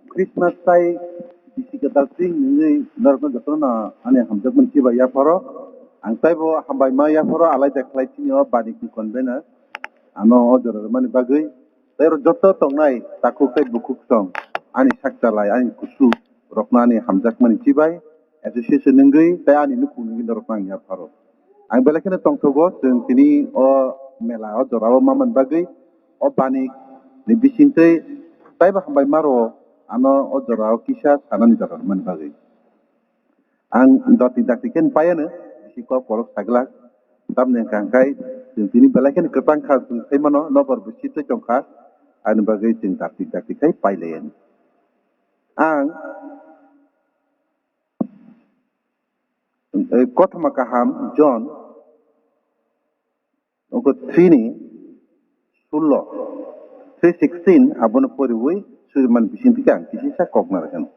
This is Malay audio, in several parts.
Christmas tai bisi kedal sing ni narko jatona ane hamjak men kiba ya paro ang tai bo hambai ma ya paro alai tak lai tini o bani ki konbena ano o jor mani bagai tai ro joto tong nai takuk kai bukuk song ani sakta lai ani kusu rokna ni hamjak mani kibai association nenggai tai ani nuku ngi rokna ya paro ang belakena tong togo jeng tini o mela o jorao maman bagai o bani ni bisinte tai ba hambai maro ano o jorao kisah sanan jorao man bagai ang doti daktiken payana siko korok saglak tam neng kangkai tini belaken ketang khas sai mano nopar bisite chongkha an bagai ting daktikai pailen ang kothama kaham John oko 3 ni 3:16 abono poriwui surman bisinti kang kisisa koknar kan.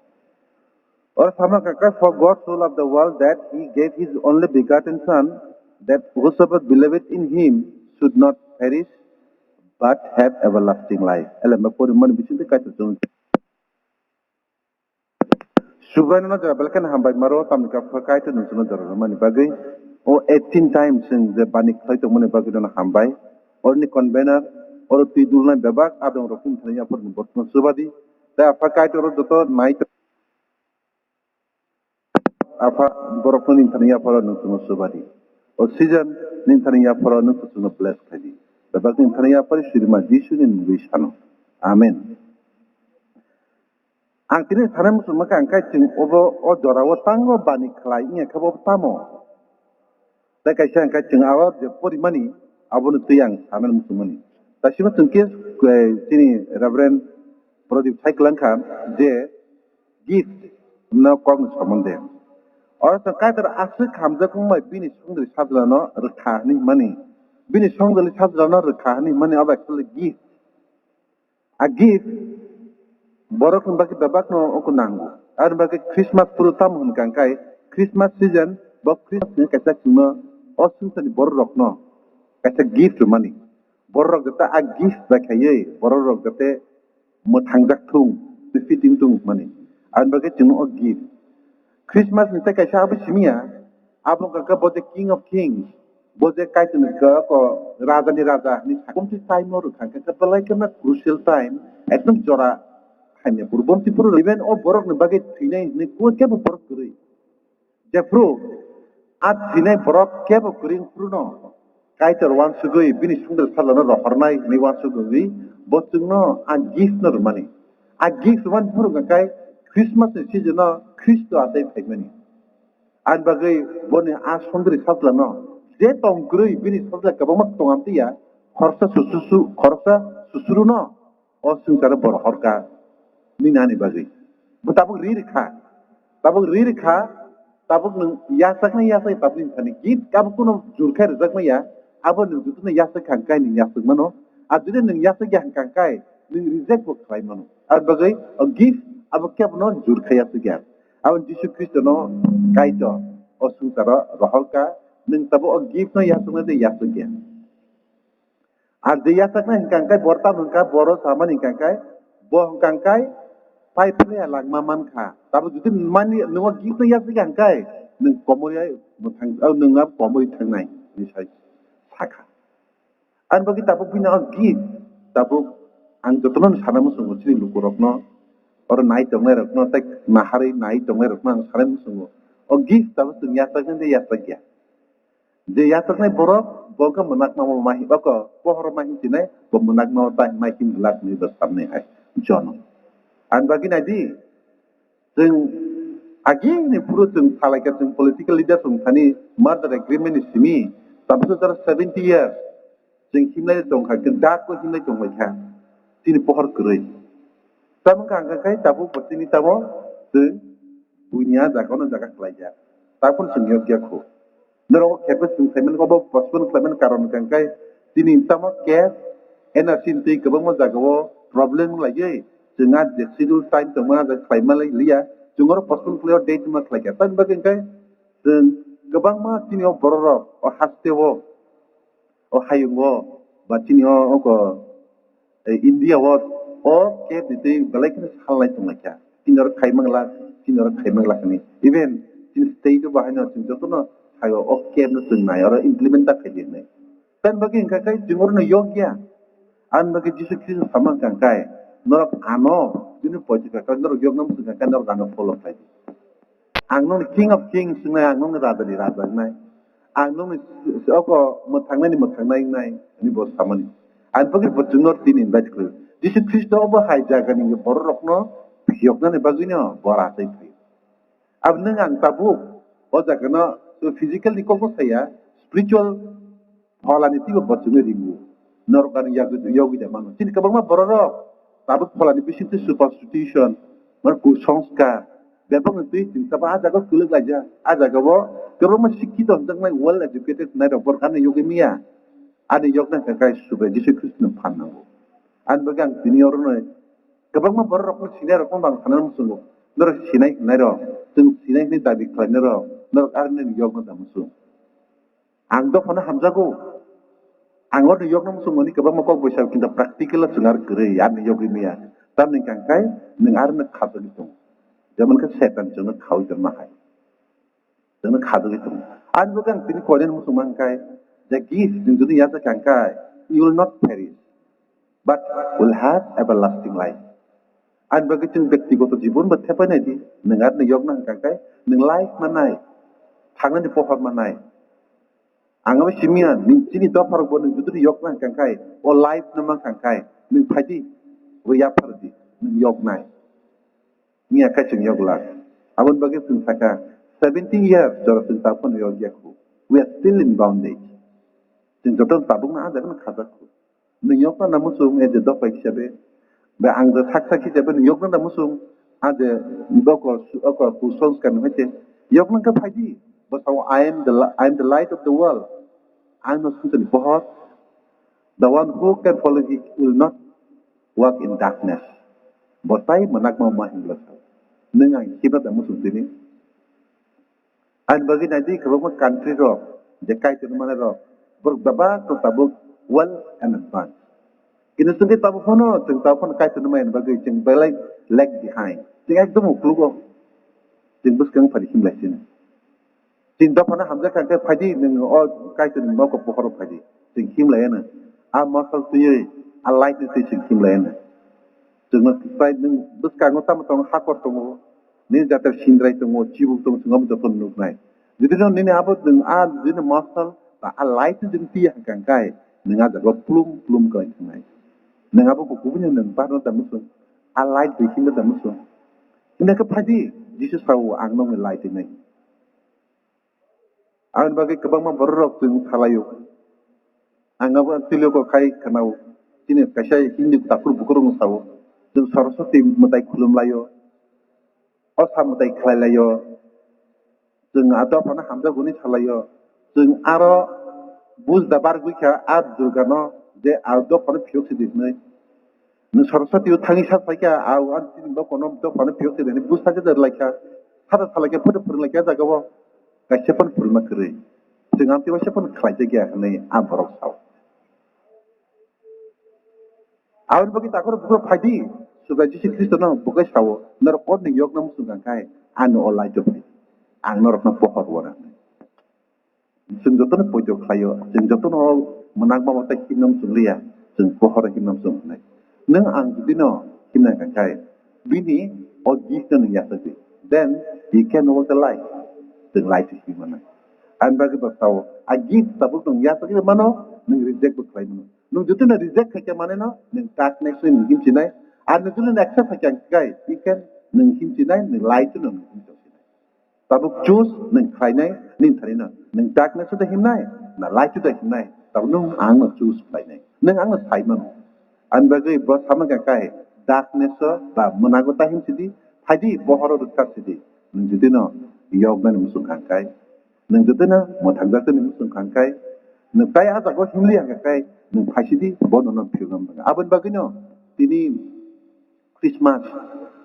Or sama kaka, for God so loved the world that he gave his only begotten Son, that whosoever believeth in him should not perish, but have everlasting life. Alam pori man bisinti kata jong. Subhanahu wa ta'ala balkan hambai maro tam ka fakai tu nunsuno darah mani bagai. O 18 times in the banik itu mani bagai dona hambai. Or ni convener, or tidurna bebak adong rokum thanya por botno subadi. Ta fakai tu ro doto night apa borokno nintania pala nunsuno subadi o season nintania pala nunsuno bless kadi babak nintania pala shirma jisu nin wishano amen ang tini saram sumaka angkai jing obo o dorawo tango bani khlai nge khabo tamo ta kaisa angkai jing awa je porimani abonu tuyang sanan musumani tasima tungke tini reverend prodip thaiklanka je gift na kong samonde और सरकार तर आसु खामजा कुंबाय बिनि संगदि साजलानो रखानि माने बिनि संगदि साजलानो रखानि माने अब एक्चुअली गिफ्ट आ गिफ्ट बरक बाकी दबाकनो ओको नांगो आरो बाकी क्रिसमास पुरुताम हुनकांकाय क्रिसमास सीजन ब क्रिसमास ने कैसा कुनो असुसनि बर रखनो कैसा गिफ्ट माने बर रक गता आ गिफ्ट बाखायै बर रक गते मोथांजाक थुं फिटिंग थुं माने आरो बाकी जों ओ gift Christmas ni tak kaya apa sih mia? Apa kakak bote King of Kings, bote kaya tu nak ko raja ni raja ni. Kumti time orang kan kakak pelai kena crucial time. Etnom jora hanya purbom ti puru. Even o borok ni bagai tinai ni kuat kaya borok kuri. Jepro, at tinai borok kaya kuri puru no. Kaya tu wan sugoi bini sungguh salah no rohornai ni wan sugoi. Botung no a gift no rumani. A gift wan puru kakak Christmas ni season no. Kristo atai phaimani an bagai bone a sondri sabla no je tong grui bini sabla kabama tongamtiya khorsa susuru no o sungkara bor horka minani bagai butabuk rir kha tabuk nung yasak tabin thani git kabuk kuno jurkhai rizak maya abo nung jutuna yasak khangkai ni yasak mano adure nung yasak yang khangkai nung reject bok khai mano ar bagai a gift abo kyab no jurkhai yasak Awan Yesus Kristus no kaito osu tara rohalka neng tabo o gift no yasuk na de yasuk ya. Ar de yasak na hingkangkai borta hingka boro sama hingkangkai bo hingkangkai pai pune alang maman kha. Tabo judi mani neng o gift no yasuk hingkangkai neng komori ay mutang neng ap komori tangnai ni sai sakha. An bagi tabo pina o gift tabo ang jotonon sana musung sini lukurok no. Orang naik tongler rokno tek mahari naik tongler rokno sarem sungo o gift tabu tung yasak nde yasak ya de yasak nai borok boga menak mau mahi bako pohor mahi tinai bo menak mau ta makin gelap ni besar ni ai jono an bagi nadi tung agi ni puru tung thalaka tung political leader tung thani murder agreement is simi tabu tar 70 years tung himlai tung kha dak ko himlai tung mai kha tini pohor kuroi Tamu kangkai tabu pertini tamu tu punya jaga jaga pelajar. Tapun sengyo kia ko. Nero kepes semen ko bo pospon klemen karon kangkai tini tamu ke ena sinti ke bo jaga wo problem lagi jengat de schedule time tamu ada klaimal liya jungor pospon kleo date ma klaya. Tan bagangkai dan gebang ma tini o bororo o haste wo o hayung wo ba tini o ko India wo o ke dite balai kin salai tung lakya kinor khaimangla kani even tin state ba hana tin joto no hayo o ke no tung nai or implement ta khai ne tan bagi ingka kai jingor no yogya an bagi jisu kristo samang kan kai norok ano jinu poji ka kan norok yog nam su kan norok ano follow khai ang nong king of kings ngai ang nong raja di raja nai ang nong ko mo thang nai ni bo samani an bagi bo jingor tin invite kru jisu kristo ba hai jaga ni bor rok no yok na ne bagi no bora tai thai ab nang ang tabu o jaga no physical ni ko saya spiritual holani tigo bo jingor ringu norok kan yogi da mano tin kabang ma bor rok tabu holani bisit superstition mar ku সংস্কার Bebang itu cinta apa aja kau kulit aja kau kalau masih kita tentang well educated naik rapor karena yoga mia ada yogna kakai supaya Yesus Kristus panau an bagang senior no kabang ma bor rapor senior ko bang kanan musuh nor sinai nairo tung sinai ni tadi klanero nor arne yogna da musuh angdo pana hamza ko angor yogna musuh mani kabang ma ko bisa kita praktikal sungar kere an yoga mia tam ning kangkai ning arne khata gitu Zaman ke setan jangan kau jangan mahai, jangan kado itu. An bukan sini Korean musuh kai, the gift in dunia tu kai, you will not perish, but will have everlasting life. An bagi cing ব্যক্তিগত জীবন berapa nanti, dengar ni yog nang kai, neng life manai, tangan di pohon manai. Anggap simian, ning sini dua parok bon jutu yog nang kai, o life namang kai, neng pagi, wia perdi, neng yog nai. Ni akan ceng yog lah. Abang bagi saka 70 years jauh senta pun yog yaku. We are still in bondage. Ceng jodoh tabung na ada kan khazaku. Ni yog na namusung ada dok baik siapa. Ba ang da saksa ki siapa ni yog na namusung ada boko kusons kan macam. Yog na ka pagi. Basaw I am the light of the world. I am not something bohot. The one who can follow it will not walk in darkness. Botai menak mau mahin belasau. Nengai kita tak musuh sini. An bagi nanti kalau mau country rock, jekai tu mana rock, berbaba tu tabuk well and advance. Kini sendiri tabuk hono, ceng tabuk kai tu mana bagi ceng belai lag behind. Ceng ek tu muklu ko, ceng bus kang pada himlah sini. Ceng tabuk mana hamzah kan kai padi neng oh kai tu mau ko pohor padi, ceng himlah yana. A masal tu ye, a light tu ceng himlah yana. Jangan kita neng bus kang utama tong hakor tong ni jatuh sindrai tong cibuk tong sengam jatuh nuk nai. Jadi ni apa neng a jadi masal tak a light tu jadi tiang kang kai neng ada plum kai nai. Neng apa buku punya neng parno tak musuh a light di sini tak musuh. Ini kepadi Jesus tahu ang nong light ini. Awan bagi kebang ma berrok tong khalayu. Anggapan tilio ko kai kanau. Ini kasih hindi takur bukurung tahu. Jeng saraswati mutai kulum layo, osa mutai kalai layo, jeng ada pana hamza guni salayo, jeng aro bus dabar gui kya ad durgano je ada pana piok si disne, neng saraswati utangi sat kya awan sini ba kono do pana piok si disne bus saja der lakya, hada salakya pada purun lakya jaga wo, kasih pan purun makere, jeng anti wasya pan kalai jaga ane abarok saw. Awan bagi takor buku padi, supaya Yesus Kristus na bukai sawo, narkot ni yok na musugan kai, anu olay jopi, ang narok na pohor wara. Sengjoto na pojok kayo, sengjoto na menang bawa tak hinam sunglia, seng pohor hinam sungai. Neng ang jadi no hinam kai, bini o gis na yasati, then you can walk the light, the light is human. An bagi bertahu, agis tabuk nung yasati mano, neng reject bukai mano. Nung jutu na reject kaya mana no, neng darkness nung him sinai, an jutu na accept kaya kai, ikan nung him sinai, nung light nung him sinai. Tabuk choose nung kai nai, nung thari na, nung darkness sudah him nai, na light sudah him nai, tabuk nung ang na choose kai nai, nung ang na sai mano. An bagi bos sama kaya kai, darkness so, ba menagota him sidi, haji bohoro dekat sidi, nung jutu no, yog na musung kai, nung jutu na, mo thangga tu musung kai, nung kai ada ko himli ang kai, nung pasidi bon non piugam banga abon bagino tini Christmas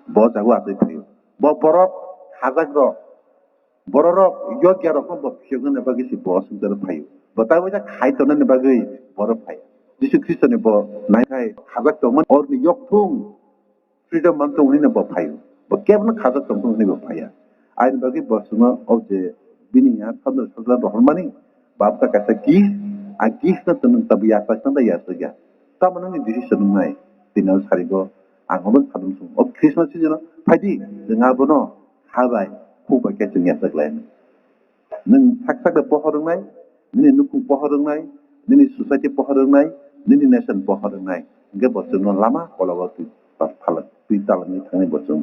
bo jago ate piu bo borok hazak ro bororo yo kya ro ko bo piugam ne bagi si bo sundar phayu bataw ja khai to ne bagi borok phai जिसु ख्रिस्ट ने बो नाइखाय खाजाक दंमोन और नि यकथुम फ्रीडम मान दं नि बो फायो बो केबन खाजाक दं नि बो फाया आइन बागै बसुमा अब जे बिनिया सदर सदर रहमानि बाप का कैसा की आ गिफ्ट न तन तबिया पसंद या तो या तब ननि डिसिसन नाय दिनाव सारिगो आंगमन खादुम सु अब क्रिसमास सिजन फाइदि जोंहा बनो हाबाय फुबाय के जोंया सकलाय नों साक साक पहरनाय नोंनि नुखु पहरनाय नोंनि ससाइटि पहरनाय नोंनि नेसन पहरनाय गे बसुनो लामा कलावा तु फाला तु तालनि थांनाय बसुन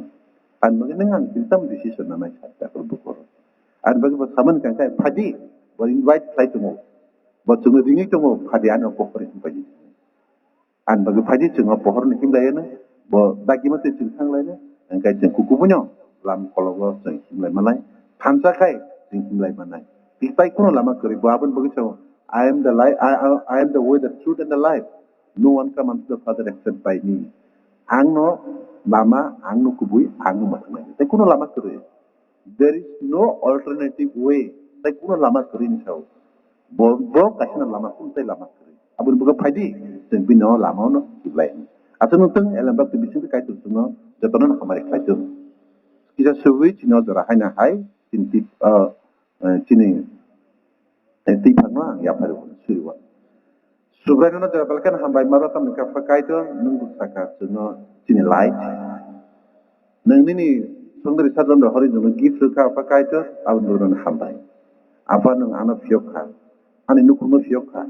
आन मगे नों आं किनताम डिसिसन नाय साता करबो कर आन बगे बसामन कांखाय फादि बर इनभाइट फ्लाइट दङ बसुनो रिङि दङ फादि आनो पहरनि बायदि आन बगे फादि जोङो पहरनि किमलायनो ब दागि मते जों थांलायनो ओंखाय जों कुकुबुनो लाम कलावा जों किमलाय मालाय थानसाखाय जों किमलाय मानाय बिपाय कुनो लामा करि बाबन बगे Sao I am the life. I am the way, the truth, and the life. No one comes unto the Father except by me. Angno lama, angno kubui, angno matmai. Tapi kuno lama kiri. There is no alternative way. Tapi kuno lama kiri ni sao. Bo kasih na lama pun tapi lama kiri. Abun buka padi. Jadi no lama no iblay. Asal nuteng elam bab tu bising tu kaitu semua. Jatuhnya nak kemarin kaitu. Kita switch no darah na hai. Cini nanti pernah ya baru suruh. Sebenarnya dalam belakang hambai maru tam nak pakai tu nunggu saka semua sini light. Nang ini sendiri sahaja dah hari nunggu gift saka pakai tu awal nurun hambai. Apa nung anak fiokha, ane nukunu fiokha.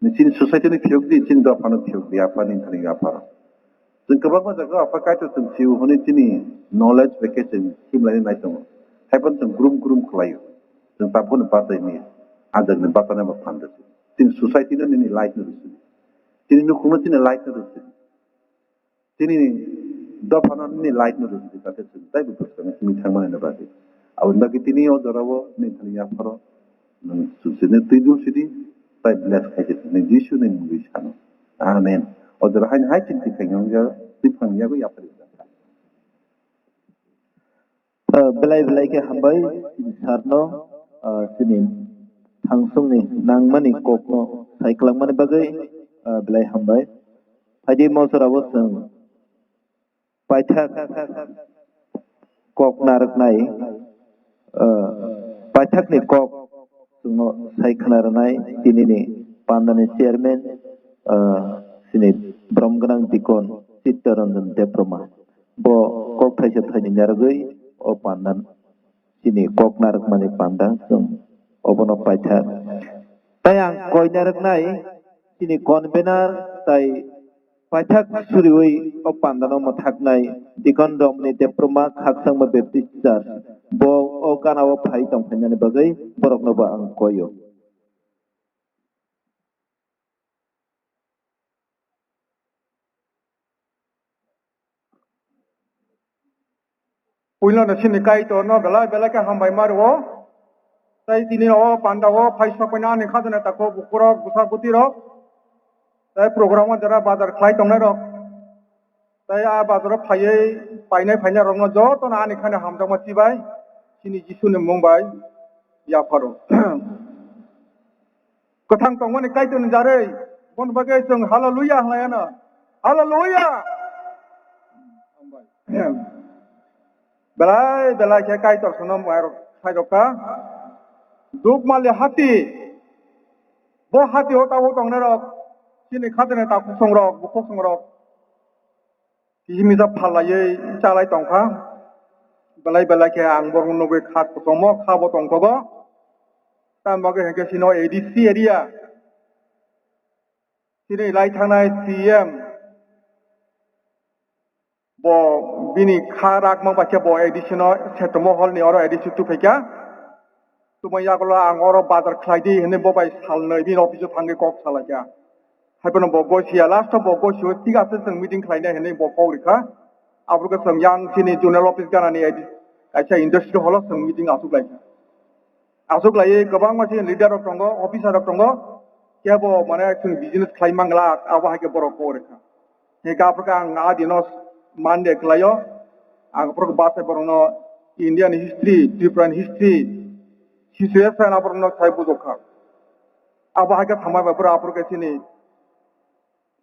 Ni sini society ni fiok di sini dah anak fiok di apa ni thani apa. Jadi kebanyakan jaga apa pakai tu siu hari sini knowledge vacation sim lain naik tu. Happen tu group kelayu. Jadi tak pun apa ini. Ada ni bapa nama pandai. Tin society na ni light na rusi. Tin nukunu tin light na rusi. Tin ni dapana ni light na rusi. Kata cinta itu perkara ni thangma na berarti. Awak bagi tin ni orang rawa ni thaniya paro. Nang susine tidur sidi. Tapi bless kaje. Ni Yesus ni Yesus kano. Amen. Orang lain hai cinta kanyang ya. Tipang ya ko ya pari. Belai ke hambai sarno sini hangsung ni nang mani kok no saiklang mani bagai belai hambai haji mau serawat sang pajak kok narak nai pajak ni kok sungo saiklar nai ini ni pandane chairman sini bromganang dikon sitaran dan diploma bo kok thai thai nyargai o pandan sini kok narak mani pandang sung obono pajak tayang koi narak nai sini konvenar tai pajak suriwi o pandano mathak nai dikon dom ni diploma khaksang ma baptisar bo o kana o phai tong phanya ni bagai borok no ba ang koyo Puila na sini kai to no belai ka hambai marwo tai tini o pandawo paisa pena ni khadna ta ko bukuro busa butiro tai program jara bazar khlai tongnai rok tai a bazar painai rong no jo to na ni khane hamjang ma chibai sini jisu ni mumbai ya pharo kothang tongmo ni kai to ni jare bon bagai jong hallelujah hlayana hallelujah belai ke kai to sonom aro khai doka duk male hati bo hati hota ho tong rok sini khadne ta kusong rok bu kusong rok kimi za phalai chalai tongkha belai ke ang borun nobe khat kotomo khabo tongkogo tam bage heke sino ADC area sini lai thangnai CM bo bini kharak mang bacha bo additional setomo hol ni oro addition tu pheka tumaya kolo ang oro bazar khlaidi hene bo bai salnai bin office thange kok salaja haibon bo bo sia last bo bo shu tiga se seng meeting khlaina hene bo ko rikha abruka sangyang sini journal office kana ni acha industry holo seng meeting asuk lai gobang ma sin leader of tongo officer of tongo kebo mane sing business khlaimangla awa ha ke boro ko rikha he ka apruka nga dinos Mande kelayo, angkor bahasa berono Indian history, Tripura history, history saya na berono saya butuhkan. Apa aja sama beberapa apur ke sini,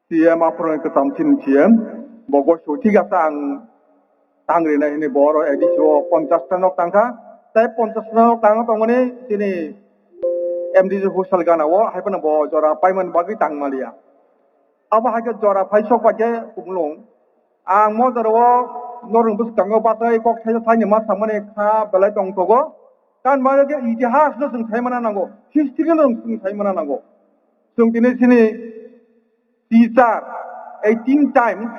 siam apron ke tamcin siam bogo soti ga sang tangri na ini boro edisio 50 tanok tangka tai 50 tanok tangka tongone sini MDJ hostel gana wo hai pana bo jora paiman bagi tang malia aba haga jora paisok baje kumlong ang mo jora wo norung bus kango batai kok thai thai ma samane kha belai tong togo kan ma ge itihas no sung thai mana nango history no sung thai mana nango sung tine sini Caesar 18 times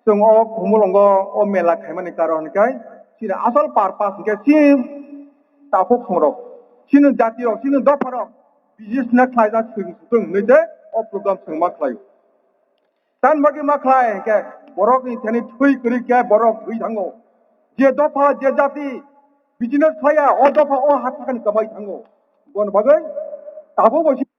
sung o kumlong go o mela khai mane karon kai sini asal purpose ke si ta phok songrok sini jati rok sini doparok business na khlai da sung ne de o program sung ma khlai tan bagi ma khlai ke borok ni thani thui kri ke borok thui thango je dopa je jati business phaya o dopa o hat kan kamai thango bon bagai tabo bosi